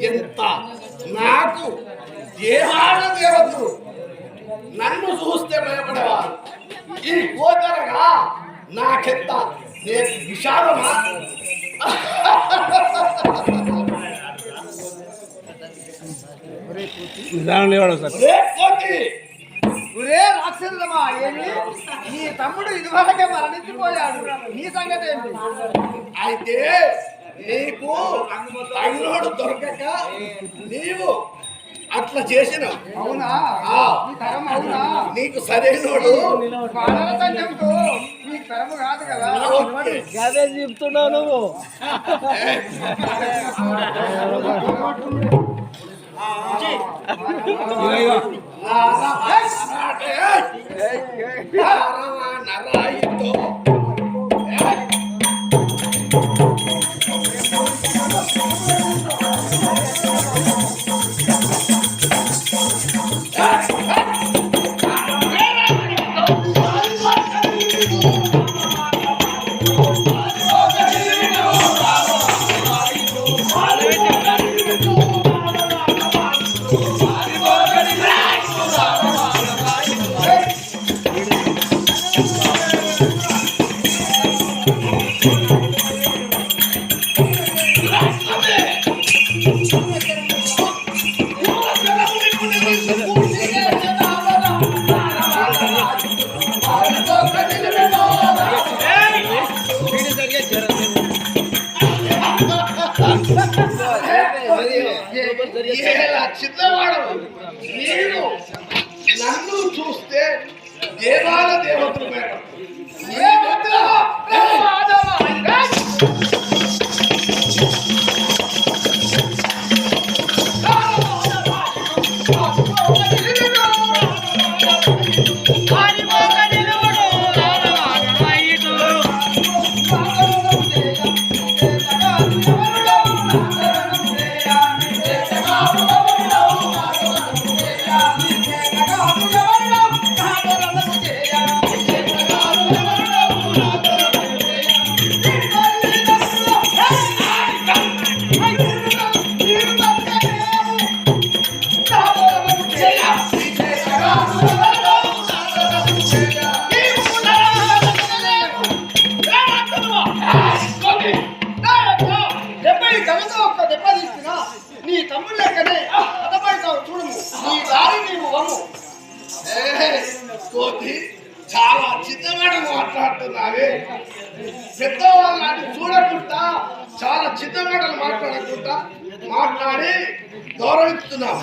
ఎంత నాకు దేవాల దేవతలు నన్ను చూస్తే భయపడేవారు. ఈ కోతరగా నాకెంత విషాదమా? రాక్షసులమా, ఏమి నీ తమ్ముడు ఇదివరకే మరణించిపోయాడు, నీ సంగతి ఏంటి? అయితే నీకు తగినోడు దొరకక నీవు అట్లా చేసినావు. అవునా? అవునా? నీకు సరైనోడు బాలతంతో నీకు తరము కాదు కదా. అదే చెప్తున్నావు నువ్వు. చిన్నవాడు నేను నన్ను చూస్తే దేవాల దేవతలు నీ తమ్ముడు లెక్కనే అదపడతావు చూడము, నీ దారి నీవు వమ్ము. చాలా చిన్నమాట మాట్లాడుతున్నావే. పెద్దవాళ్ళని చూడకుండా చాలా చిన్న మాటలు మాట్లాడకుండా మాట్లాడి గౌరవిస్తున్నావు.